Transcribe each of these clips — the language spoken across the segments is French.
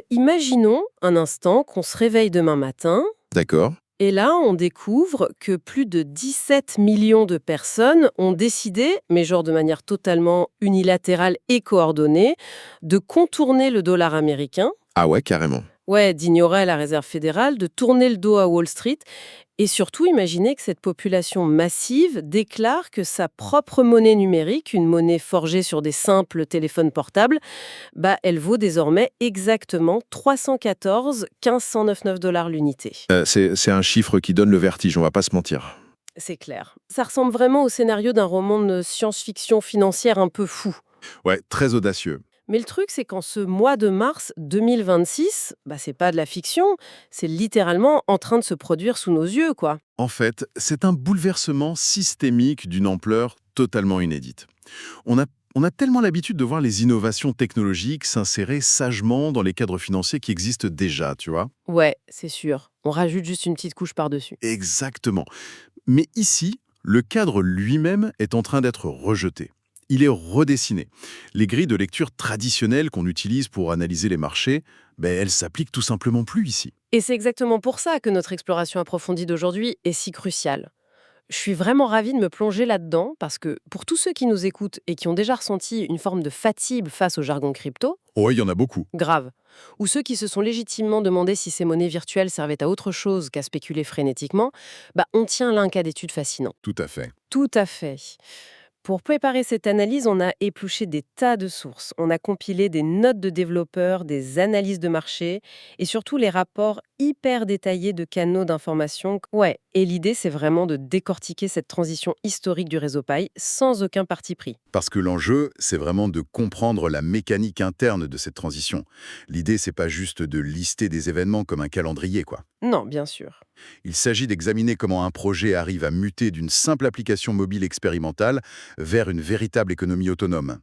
Imaginons un instant qu'on se réveille demain matin D'accord. et là, on découvre que plus de 17 millions de personnes ont décidé, mais genre de manière totalement unilatérale et coordonnée, de contourner le dollar américain, Ah ouais, carrément. ouais, d'ignorer la réserve fédérale, de tourner le dos à Wall Street et surtout imaginer que cette population massive déclare que sa propre monnaie numérique, une monnaie forgée sur des simples téléphones portables, bah, elle vaut désormais exactement 314 1599 dollars l'unité. C'est un chiffre qui donne le vertige, on va pas se mentir. C'est clair. Ça ressemble vraiment au scénario d'un roman de science-fiction financière un peu fou. Ouais, très audacieux. Mais le truc, c'est qu'en ce mois de mars 2026, bah, c'est pas de la fiction, c'est littéralement en train de se produire sous nos yeux, quoi. En fait, c'est un bouleversement systémique d'une ampleur totalement inédite. On a, on a tellement l'habitude de voir les innovations technologiques s'insérer sagement dans les cadres financiers qui existent déjà, tu vois. Ouais, c'est sûr. On rajoute juste une petite couche par-dessus. Exactement. Mais ici, le cadre lui-même est en train d'être rejeté. Il est redessiné. Les grilles de lecture traditionnelles qu'on utilise pour analyser les marchés, elles s'appliquent tout simplement plus ici. Et c'est exactement pour ça que notre exploration approfondie d'aujourd'hui est si cruciale. Je suis vraiment ravie de me plonger là-dedans parce que pour tous ceux qui nous écoutent et qui ont déjà ressenti une forme de fatigue face au jargon crypto, Oui, il y en a beaucoup. grave, ou ceux qui se sont légitimement demandé si ces monnaies virtuelles servaient à autre chose qu'à spéculer frénétiquement, bah on tient là un cas d'étude fascinant. Tout à fait. Tout à fait. Pour préparer cette analyse, on a épluché des tas de sources. On a compilé des notes de développeurs, des analyses de marché et surtout les rapports hyper détaillés de canaux d'information. Ouais, et l'idée, c'est vraiment de décortiquer cette transition historique du réseau Pi sans aucun parti pris. Parce que l'enjeu, c'est vraiment de comprendre la mécanique interne de cette transition. L'idée, c'est pas juste de lister des événements comme un calendrier, quoi. Non, bien sûr. Il s'agit d'examiner comment un projet arrive à muter d'une simple application mobile expérimentale vers une véritable économie autonome.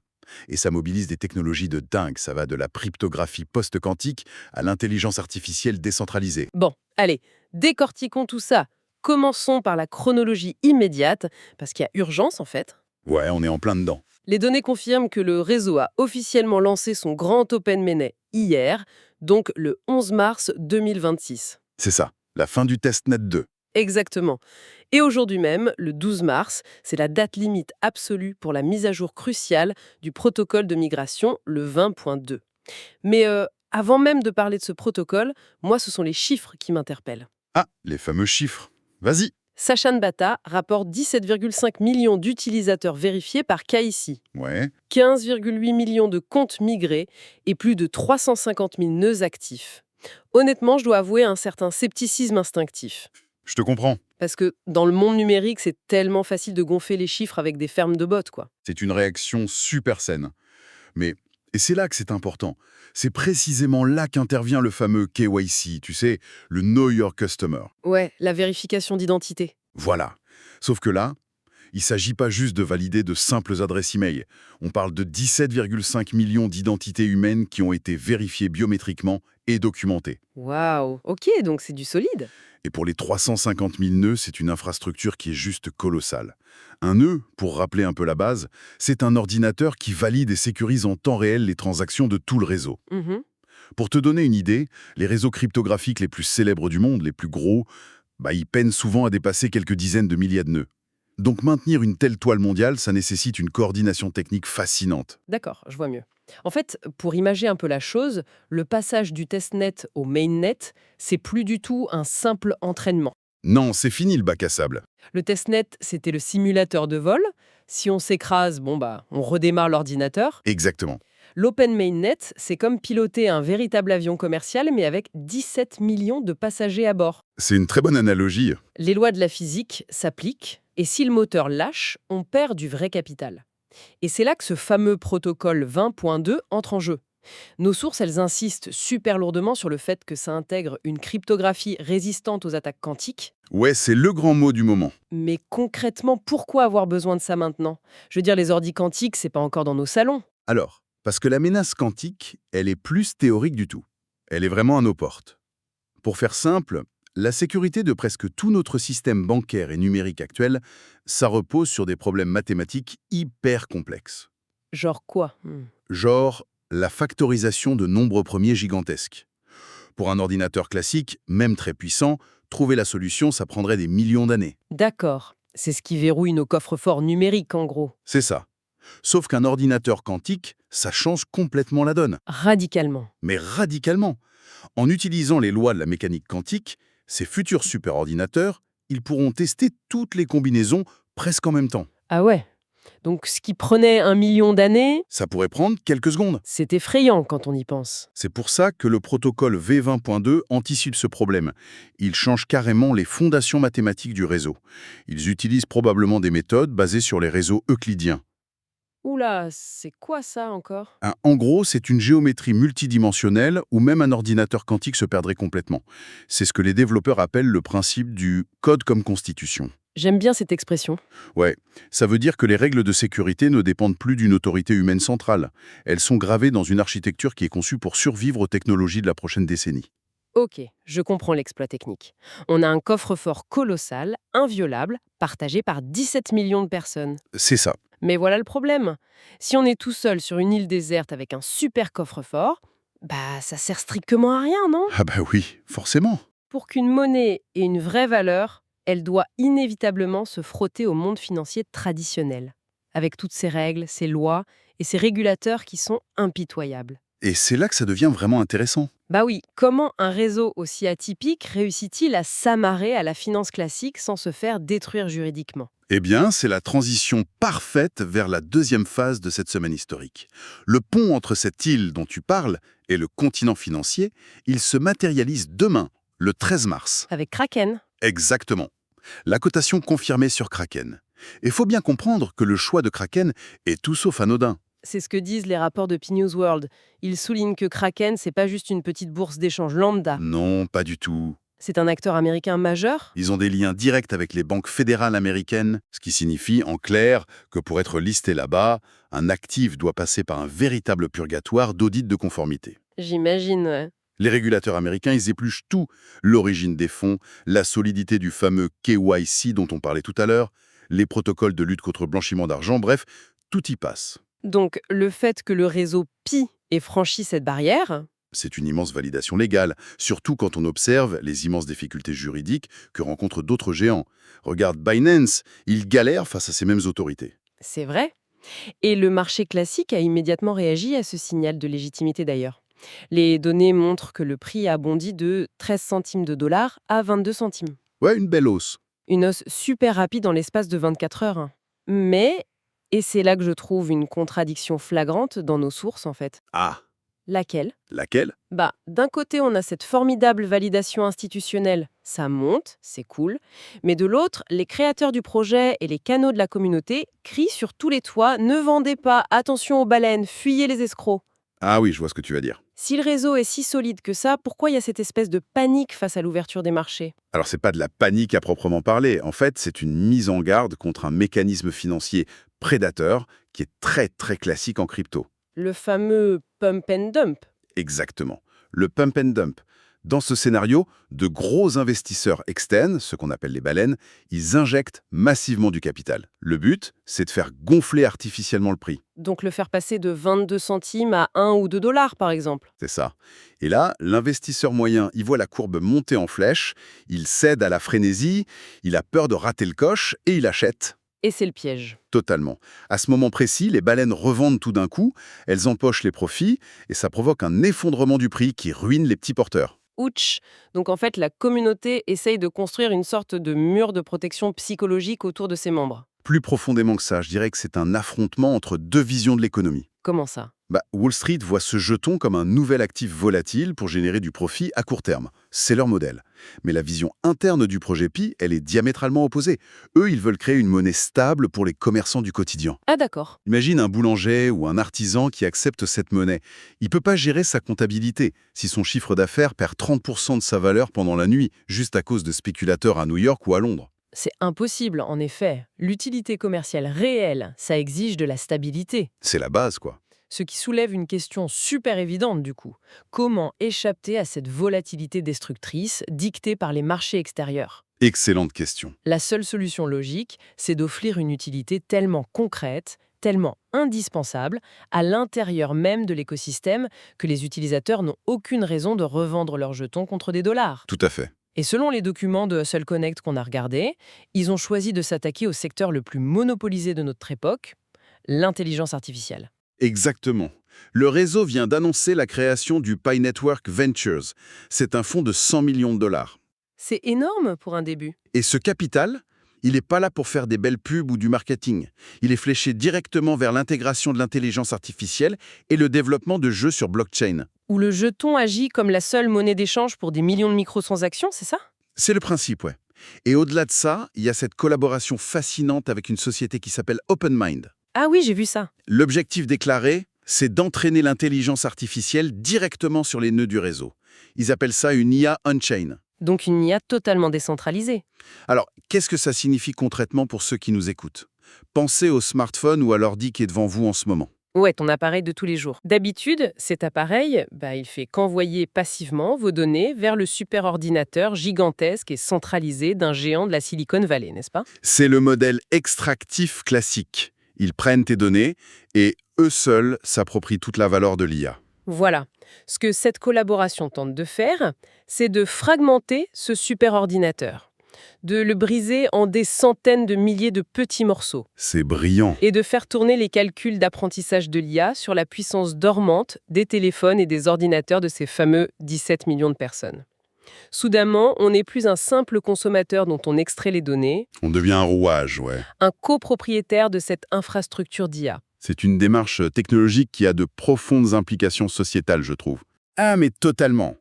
Et ça mobilise des technologies de dingue, ça va de la cryptographie post-quantique à l'intelligence artificielle décentralisée. Bon, allez, décortiquons tout ça. Commençons par la chronologie immédiate, parce qu'il y a urgence en fait. Ouais, on est en plein dedans. Les données confirment que le réseau a officiellement lancé son grand Open Mainnet hier, donc le 11 mars 2026. C'est ça, la fin du testnet 2. Exactement. Et aujourd'hui même, le 12 mars, c'est la date limite absolue pour la mise à jour cruciale du protocole de migration, le 20.2. Mais avant même de parler de ce protocole, moi, ce sont les chiffres qui m'interpellent. Ah, les fameux chiffres. Vas-y. Sachan Bata rapporte 17,5 millions d'utilisateurs vérifiés par KIC, Ouais, 15,8 millions de comptes migrés et plus de 350 000 nœuds actifs. Honnêtement, je dois avouer un certain scepticisme instinctif. je te comprends. Parce que dans le monde numérique, c'est tellement facile de gonfler les chiffres avec des fermes de bots, quoi. C'est une réaction super saine. Mais, et c'est là que c'est important, c'est précisément là qu'intervient le fameux KYC, tu sais, le Know Your Customer. Ouais, la vérification d'identité. Voilà. Sauf que là, il ne s'agit pas juste de valider de simples adresses e-mail. On parle de 17,5 millions d'identités humaines qui ont été vérifiées biométriquement et documentées. Waouh, ok, donc c'est du solide. Et pour les 350 000 nœuds, c'est une infrastructure qui est juste colossale. Un nœud, pour rappeler un peu la base, c'est un ordinateur qui valide et sécurise en temps réel les transactions de tout le réseau. Mhm. Pour te donner une idée, les réseaux cryptographiques les plus célèbres du monde, les plus gros, ils peinent souvent à dépasser quelques dizaines de milliers de nœuds. Donc maintenir une telle toile mondiale, ça nécessite une coordination technique fascinante. D'accord, je vois mieux. En fait, pour imager un peu la chose, le passage du testnet au mainnet, c'est plus du tout un simple entraînement. Non, c'est fini le bac à sable. Le testnet, c'était le simulateur de vol. Si on s'écrase, bon bah, on redémarre l'ordinateur. Exactement. L'Open Mainnet, c'est comme piloter un véritable avion commercial, mais avec 17 millions de passagers à bord. C'est une très bonne analogie. Les lois de la physique s'appliquent, et si le moteur lâche, on perd du vrai capital. Et c'est là que ce fameux protocole 20.2 entre en jeu. Nos sources, elles insistent super lourdement sur le fait que ça intègre une cryptographie résistante aux attaques quantiques. Ouais, c'est le grand mot du moment. Mais concrètement, pourquoi avoir besoin de ça maintenant? Je veux dire, les ordis quantiques, c'est pas encore dans nos salons. Alors, parce que la menace quantique, elle est plus théorique du tout. Elle est vraiment à nos portes. Pour faire simple, la sécurité de presque tout notre système bancaire et numérique actuel, ça repose sur des problèmes mathématiques hyper complexes. Genre quoi? Genre la factorisation de nombres premiers gigantesques. Pour un ordinateur classique, même très puissant, trouver la solution, ça prendrait des millions d'années. D'accord. C'est ce qui verrouille nos coffres-forts numériques, en gros. C'est ça. Sauf qu'un ordinateur quantique, ça change complètement la donne. Radicalement. Mais radicalement. En utilisant les lois de la mécanique quantique, ces futurs superordinateurs, ils pourront tester toutes les combinaisons presque en même temps. Ah ouais. Donc ce qui prenait 1 million d'années, Ça pourrait prendre quelques secondes. c'est effrayant quand on y pense. C'est pour ça que le protocole V20.2 anticipe ce problème. Il change carrément les fondations mathématiques du réseau. Ils utilisent probablement des méthodes basées sur les réseaux euclidiens. Oula, c'est quoi ça encore? En gros, c'est une géométrie multidimensionnelle où même un ordinateur quantique se perdrait complètement. C'est ce que les développeurs appellent le principe du code comme constitution. J'aime bien cette expression. Ouais, ça veut dire que les règles de sécurité ne dépendent plus d'une autorité humaine centrale. Elles sont gravées dans une architecture qui est conçue pour survivre aux technologies de la prochaine décennie. Ok, je comprends l'exploit technique. On a un coffre-fort colossal, inviolable, partagé par 17 millions de personnes. C'est ça. Mais voilà le problème. Si on est tout seul sur une île déserte avec un super coffre-fort, bah ça sert strictement à rien, non? Ah bah oui, forcément. Pour qu'une monnaie ait une vraie valeur, elle doit inévitablement se frotter au monde financier traditionnel, avec toutes ses règles, ses lois et ses régulateurs qui sont impitoyables. Et c'est là que ça devient vraiment intéressant. Bah oui, comment un réseau aussi atypique réussit-il à s'amarrer à la finance classique sans se faire détruire juridiquement? Eh bien, c'est la transition parfaite vers la deuxième phase de cette semaine historique. Le pont entre cette île dont tu parles et le continent financier, il se matérialise demain, le 13 mars. Avec Kraken? Exactement. La cotation confirmée sur Kraken. Et faut bien comprendre que le choix de Kraken est tout sauf anodin. C'est ce que disent les rapports de P-News World. Ils soulignent que Kraken, c'est pas juste une petite bourse d'échange lambda. Non, pas du tout. C'est un acteur américain majeur? Ils ont des liens directs avec les banques fédérales américaines, ce qui signifie, en clair, que pour être listé là-bas, un actif doit passer par un véritable purgatoire d'audit de conformité. J'imagine, ouais. Les régulateurs américains, ils épluchent tout. L'origine des fonds, la solidité du fameux KYC dont on parlait tout à l'heure, les protocoles de lutte contre le blanchiment d'argent, bref, tout y passe. Donc, le fait que le réseau Pi ait franchi cette barrière, C'est une immense validation légale, surtout quand on observe les immenses difficultés juridiques que rencontrent d'autres géants. Regarde Binance, il galère face à ces mêmes autorités. c'est vrai. Et le marché classique a immédiatement réagi à ce signal de légitimité d'ailleurs. Les données montrent que le prix a bondi de 13 centimes de dollars à 22 centimes. Ouais, une belle hausse. Une hausse super rapide en l'espace de 24 heures. Mais, et c'est là que je trouve une contradiction flagrante dans nos sources en fait. Ah, Laquelle? laquelle? Bah, d'un côté, on a cette formidable validation institutionnelle, ça monte, c'est cool, mais de l'autre, les créateurs du projet et les canaux de la communauté crient sur tous les toits: ne vendez pas, attention aux baleines, fuyez les escrocs. Ah oui, je vois ce que tu vas dire. Si le réseau est si solide que ça, pourquoi il y a cette espèce de panique face à l'ouverture des marchés? Alors c'est pas de la panique à proprement parler, en fait c'est une mise en garde contre un mécanisme financier prédateur qui est très très classique en crypto. Le fameux pump and dump. Exactement. Le pump and dump. Dans ce scénario, de gros investisseurs externes, ce qu'on appelle les baleines, ils injectent massivement du capital. Le but, c'est de faire gonfler artificiellement le prix. Donc le faire passer de 22 centimes à 1 ou 2 dollars par exemple. C'est ça. Et là, l'investisseur moyen, il voit la courbe monter en flèche, il cède à la frénésie, il a peur de rater le coche et il achète. Et c'est le piège. Totalement. À ce moment précis, les baleines revendent tout d'un coup, elles empochent les profits et ça provoque un effondrement du prix qui ruine les petits porteurs. Ouch! Donc en fait, la communauté essaye de construire une sorte de mur de protection psychologique autour de ses membres. Plus profondément que ça, je dirais que c'est un affrontement entre deux visions de l'économie. Comment ça? Wall Street voit ce jeton comme un nouvel actif volatile pour générer du profit à court terme. C'est leur modèle. Mais la vision interne du projet Pi, elle est diamétralement opposée. Eux, ils veulent créer une monnaie stable pour les commerçants du quotidien. Ah d'accord. Imagine un boulanger ou un artisan qui accepte cette monnaie. Il ne peut pas gérer sa comptabilité si son chiffre d'affaires perd 30% de sa valeur pendant la nuit, juste à cause de spéculateurs à New York ou à Londres. C'est impossible, en effet. L'utilité commerciale réelle, ça exige de la stabilité. C'est la base, quoi. Ce qui soulève une question super évidente du coup. Comment échapper à cette volatilité destructrice dictée par les marchés extérieurs? Excellente question. La seule solution logique, c'est d'offrir une utilité tellement concrète, tellement indispensable à l'intérieur même de l'écosystème que les utilisateurs n'ont aucune raison de revendre leurs jetons contre des dollars. Tout à fait. Et selon les documents de Hustle Connect qu'on a regardés, ils ont choisi de s'attaquer au secteur le plus monopolisé de notre époque, l'intelligence artificielle. Exactement. Le réseau vient d'annoncer la création du Pi Network Ventures. C'est un fonds de 100 millions de dollars. C'est énorme pour un début. Et ce capital, il n'est pas là pour faire des belles pubs ou du marketing. Il est fléché directement vers l'intégration de l'intelligence artificielle et le développement de jeux sur blockchain. Où le jeton agit comme la seule monnaie d'échange pour des millions de microtransactions, c'est ça? C'est le principe, ouais. Et au-delà de ça, il y a cette collaboration fascinante avec une société qui s'appelle OpenMind. Ah oui, j'ai vu ça. L'objectif déclaré, c'est d'entraîner l'intelligence artificielle directement sur les nœuds du réseau. Ils appellent ça une IA on-chain. Donc une IA totalement décentralisée. Alors, qu'est-ce que ça signifie concrètement pour ceux qui nous écoutent? Pensez au smartphone ou à l'ordi qui est devant vous en ce moment. Ouais, ton appareil de tous les jours. D'habitude, cet appareil, il fait qu'envoyer passivement vos données vers le superordinateur gigantesque et centralisé d'un géant de la Silicon Valley, n'est-ce pas? C'est le modèle extractif classique. Ils prennent tes données et eux seuls s'approprient toute la valeur de l'IA. Voilà. Ce que cette collaboration tente de faire, c'est de fragmenter ce superordinateur, de le briser en des centaines de milliers de petits morceaux C'est brillant. et de faire tourner les calculs d'apprentissage de l'IA sur la puissance dormante des téléphones et des ordinateurs de ces fameux 17 millions de personnes. Soudainement, on n'est plus un simple consommateur dont on extrait les données, On devient un rouage, ouais. un copropriétaire de cette infrastructure d'IA. C'est une démarche technologique qui a de profondes implications sociétales, je trouve. Ah, mais totalement.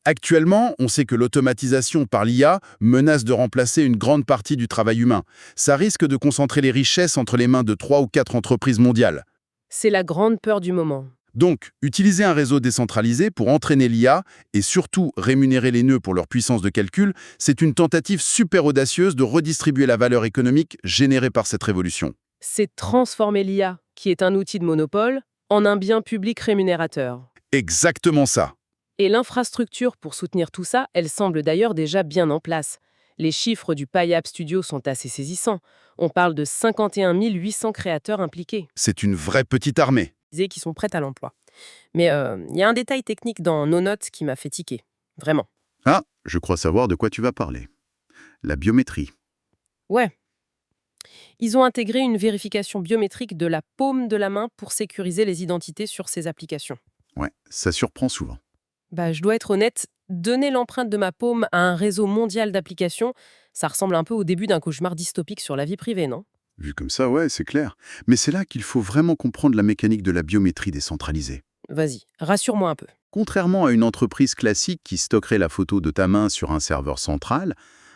Actuellement, on sait que l'automatisation par l'IA menace de remplacer une grande partie du travail humain. Ça risque de concentrer les richesses entre les mains de 3 ou 4 entreprises mondiales. C'est la grande peur du moment. Donc, utiliser un réseau décentralisé pour entraîner l'IA et surtout rémunérer les nœuds pour leur puissance de calcul, c'est une tentative super audacieuse de redistribuer la valeur économique générée par cette révolution. C'est transformer l'IA, qui est un outil de monopole, en un bien public rémunérateur. Exactement ça. Et l'infrastructure pour soutenir tout ça, elle semble d'ailleurs déjà bien en place. Les chiffres du Pi App Studio sont assez saisissants. On parle de 51 800 créateurs impliqués, C'est une vraie petite armée. qui sont prêts à l'emploi. Mais il y a un détail technique dans nos notes qui m'a fait tiquer. Vraiment. Ah, je crois savoir de quoi tu vas parler. La biométrie. Ouais. Ils ont intégré une vérification biométrique de la paume de la main pour sécuriser les identités sur ces applications. Ouais, ça surprend souvent. Je dois être honnête, donner l'empreinte de ma paume à un réseau mondial d'applications, ça ressemble un peu au début d'un cauchemar dystopique sur la vie privée, non? Vu comme ça, ouais, c'est clair. Mais c'est là qu'il faut vraiment comprendre la mécanique de la biométrie décentralisée. Vas-y, rassure-moi un peu. Contrairement à une entreprise classique qui stockerait la photo de ta main sur un serveur central,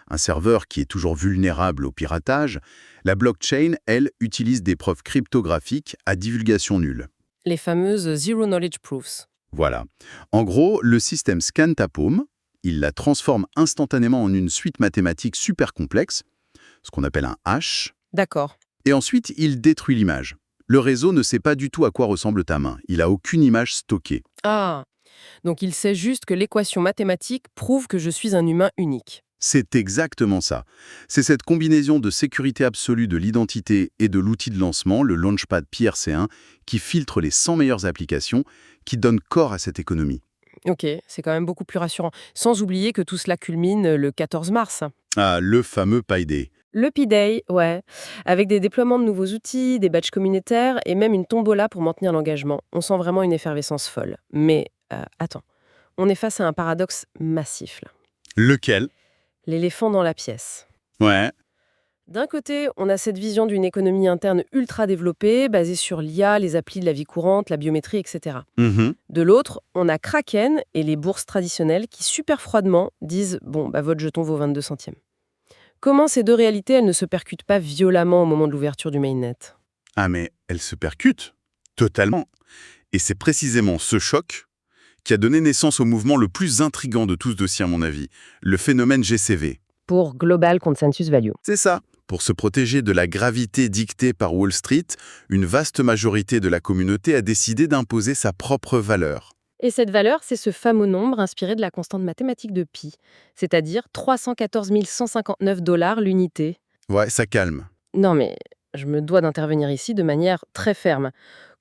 un serveur qui est toujours vulnérable au piratage, la blockchain, elle, utilise des preuves cryptographiques à divulgation nulle. Les fameuses Zero Knowledge Proofs. Voilà. En gros, le système scanne ta paume, il la transforme instantanément en une suite mathématique super complexe, ce qu'on appelle un hash, D'accord. et ensuite il détruit l'image. Le réseau ne sait pas du tout à quoi ressemble ta main, il n'a aucune image stockée. Ah, donc il sait juste que l'équation mathématique prouve que je suis un humain unique. C'est exactement ça. C'est cette combinaison de sécurité absolue de l'identité et de l'outil de lancement, le Launchpad PRC1, qui filtre les 100 meilleures applications, qui donne corps à cette économie. Ok, c'est quand même beaucoup plus rassurant. Sans oublier que tout cela culmine le 14 mars. Ah, le fameux Pi-Day. Le P-Day, ouais. Avec des déploiements de nouveaux outils, des badges communautaires et même une tombola pour maintenir l'engagement. On sent vraiment une effervescence folle. Mais attends, on est face à un paradoxe massif, là. Lequel? L'éléphant dans la pièce. Ouais. D'un côté, on a cette vision d'une économie interne ultra développée, basée sur l'IA, les applis de la vie courante, la biométrie, etc. De l'autre, on a Kraken et les bourses traditionnelles qui, super froidement, disent « Bon, votre jeton vaut 22 centièmes ». Comment ces deux réalités, elles ne se percutent pas violemment au moment de l'ouverture du mainnet? Ah mais elle se percute totalement. Et c'est précisément ce choc qui a donné naissance au mouvement le plus intrigant de tout ce dossier à mon avis, le phénomène GCV. Pour Global Consensus Value. C'est ça. Pour se protéger de la gravité dictée par Wall Street, une vaste majorité de la communauté a décidé d'imposer sa propre valeur. Et cette valeur, c'est ce fameux nombre inspiré de la constante mathématique de pi, c'est-à-dire 314 159 $ l'unité. Ouais, ça calme. Non mais, Je me dois d'intervenir ici de manière très ferme.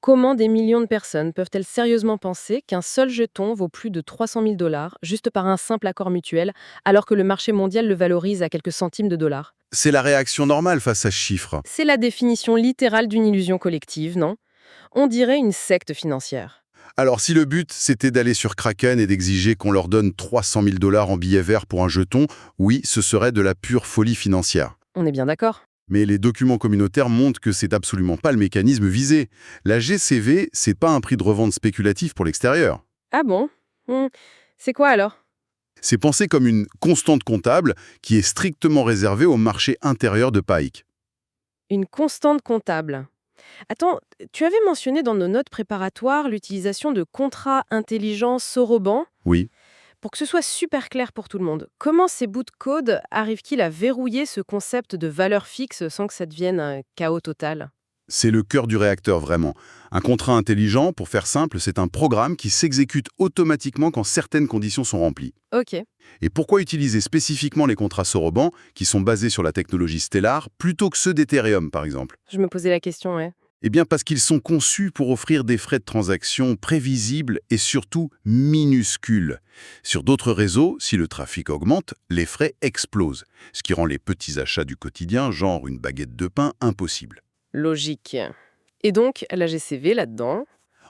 Comment des millions de personnes peuvent-elles sérieusement penser qu'un seul jeton vaut plus de 300 000 dollars juste par un simple accord mutuel, alors que le marché mondial le valorise à quelques centimes de dollars? C'est la réaction normale face à ce chiffre. C'est la définition littérale d'une illusion collective, non? On dirait une secte financière. Alors si le but c'était d'aller sur Kraken et d'exiger qu'on leur donne 300 000 dollars en billets verts pour un jeton, oui, ce serait de la pure folie financière. On est bien d'accord? Mais les documents communautaires montrent que c'est absolument pas le mécanisme visé. La GCV, c'est pas un prix de revente spéculatif pour l'extérieur. Ah bon? Hmm. C'est quoi alors? C'est pensé comme une constante comptable qui est strictement réservée au marché intérieur de Pike. Une constante comptable. Attends, tu avais mentionné dans nos notes préparatoires l'utilisation de contrats intelligents Soroban. Oui. Pour que ce soit super clair pour tout le monde, comment ces bouts de code arrivent-ils à verrouiller ce concept de valeur fixe sans que ça devienne un chaos total? C'est le cœur du réacteur, vraiment. Un contrat intelligent, pour faire simple, c'est un programme qui s'exécute automatiquement quand certaines conditions sont remplies. Ok, Et pourquoi utiliser spécifiquement les contrats Soroban, qui sont basés sur la technologie Stellar, plutôt que ceux d'Ethereum, par exemple? je me posais la question, ouais. Eh bien parce qu'ils sont conçus pour offrir des frais de transaction prévisibles et surtout minuscules. Sur d'autres réseaux, si le trafic augmente, les frais explosent, ce qui rend les petits achats du quotidien, genre une baguette de pain, impossibles. Logique. Et donc, la GCV là-dedans?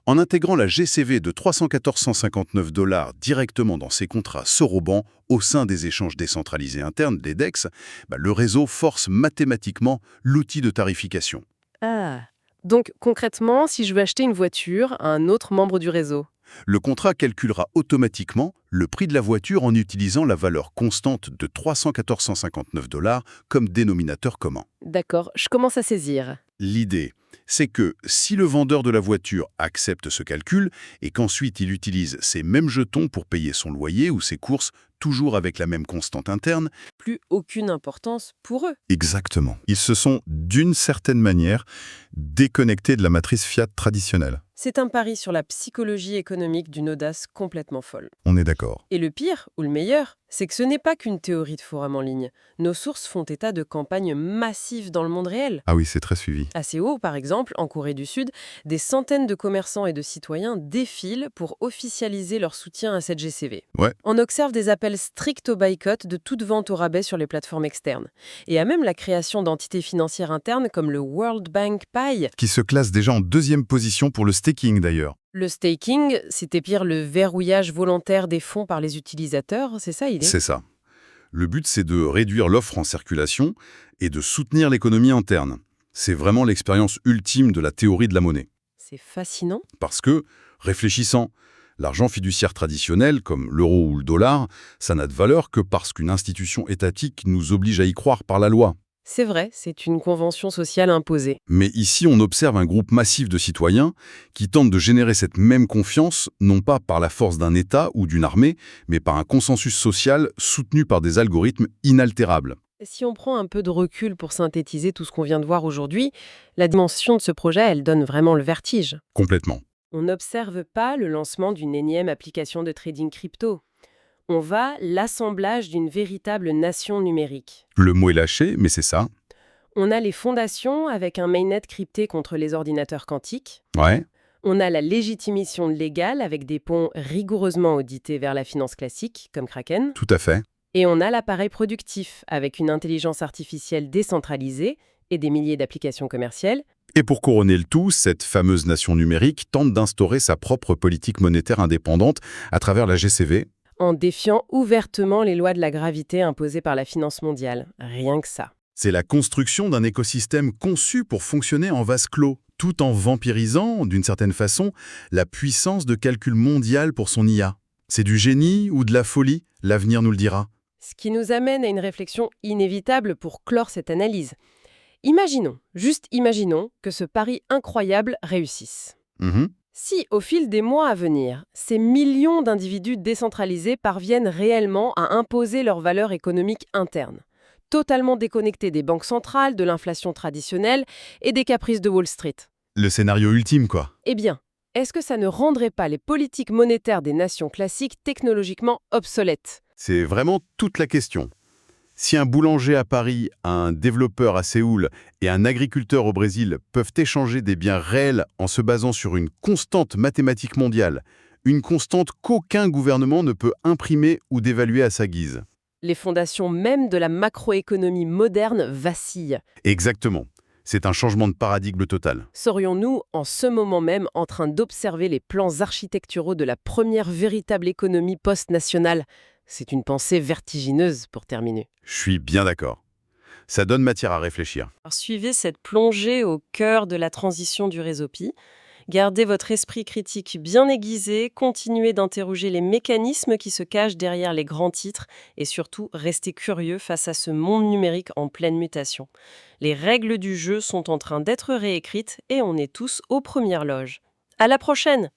En intégrant la GCV de 314 159 dollars directement dans ces contrats Soroban au sein des échanges décentralisés internes des DEX, le réseau force mathématiquement l'outil de tarification. Ah. Donc, concrètement, si je veux acheter une voiture à un autre membre du réseau? Le contrat calculera automatiquement le prix de la voiture en utilisant la valeur constante de 314 159 dollars comme dénominateur commun. D'accord, je commence à saisir. L'idée, c'est que si le vendeur de la voiture accepte ce calcul et qu'ensuite il utilise ces mêmes jetons pour payer son loyer ou ses courses, toujours avec la même constante interne, Plus aucune importance pour eux. exactement. Ils se sont, d'une certaine manière, déconnectés de la matrice fiat traditionnelle. C'est un pari sur la psychologie économique d'une audace complètement folle. On est d'accord. Et le pire, ou le meilleur, c'est que ce n'est pas qu'une théorie de forum en ligne. Nos sources font état de campagnes massives dans le monde réel. Ah oui, c'est très suivi. À Séoul, par exemple, en Corée du Sud, des centaines de commerçants et de citoyens défilent pour officialiser leur soutien à cette GCV. Ouais. On observe des appels stricts au boycott de toute vente au rabais sur les plateformes externes. Et à même la création d'entités financières internes comme le World Bank Pi. Qui se classe déjà en deuxième position pour le staking d'ailleurs. Le staking, c'était pire le verrouillage volontaire des fonds par les utilisateurs, c'est ça l'idée? C'est ça. Le but, c'est de réduire l'offre en circulation et de soutenir l'économie interne. C'est vraiment l'expérience ultime de la théorie de la monnaie. C'est fascinant. Parce que, réfléchissant, l'argent fiduciaire traditionnel, comme l'euro ou le dollar, ça n'a de valeur que parce qu'une institution étatique nous oblige à y croire par la loi. C'est vrai, c'est une convention sociale imposée. Mais ici, on observe un groupe massif de citoyens qui tentent de générer cette même confiance, non pas par la force d'un État ou d'une armée, mais par un consensus social soutenu par des algorithmes inaltérables. Si on prend un peu de recul pour synthétiser tout ce qu'on vient de voir aujourd'hui, la dimension de ce projet, elle donne vraiment le vertige. Complètement. On n'observe pas le lancement d'une énième application de trading crypto. On va l'assemblage d'une véritable nation numérique. Le mot est lâché, mais c'est ça. On a les fondations avec un mainnet crypté contre les ordinateurs quantiques. Ouais, On a la légitimation légale avec des ponts rigoureusement audités vers la finance classique, comme Kraken. tout à fait. Et on a l'appareil productif avec une intelligence artificielle décentralisée et des milliers d'applications commerciales. Et pour couronner le tout, cette fameuse nation numérique tente d'instaurer sa propre politique monétaire indépendante à travers la GCV. En défiant ouvertement les lois de la gravité imposées par la finance mondiale. Rien que ça. C'est la construction d'un écosystème conçu pour fonctionner en vase clos, tout en vampirisant, d'une certaine façon, la puissance de calcul mondial pour son IA. C'est du génie ou de la folie? L'avenir nous le dira. Ce qui nous amène à une réflexion inévitable pour clore cette analyse. Imaginons, juste imaginons, que ce pari incroyable réussisse. Mhm. Si, au fil des mois à venir, ces millions d'individus décentralisés parviennent réellement à imposer leurs valeurs économiques internes, totalement déconnectées des banques centrales, de l'inflation traditionnelle et des caprices de Wall Street, Le scénario ultime, quoi. eh bien, est-ce que ça ne rendrait pas les politiques monétaires des nations classiques technologiquement obsolètes? C'est vraiment toute la question. Si un boulanger à Paris, un développeur à Séoul et un agriculteur au Brésil peuvent échanger des biens réels en se basant sur une constante mathématique mondiale, une constante qu'aucun gouvernement ne peut imprimer ou dévaluer à sa guise. Les fondations même de la macroéconomie moderne vacillent. Exactement. C'est un changement de paradigme total. Serions-nous, en ce moment même, en train d'observer les plans architecturaux de la première véritable économie post-nationale? C'est une pensée vertigineuse pour terminer. Je suis bien d'accord. Ça donne matière à réfléchir. Alors, suivez cette plongée au cœur de la transition du réseau Pi. Gardez votre esprit critique bien aiguisé, continuez d'interroger les mécanismes qui se cachent derrière les grands titres et surtout restez curieux face à ce monde numérique en pleine mutation. Les règles du jeu sont en train d'être réécrites et on est tous aux premières loges. À la prochaine!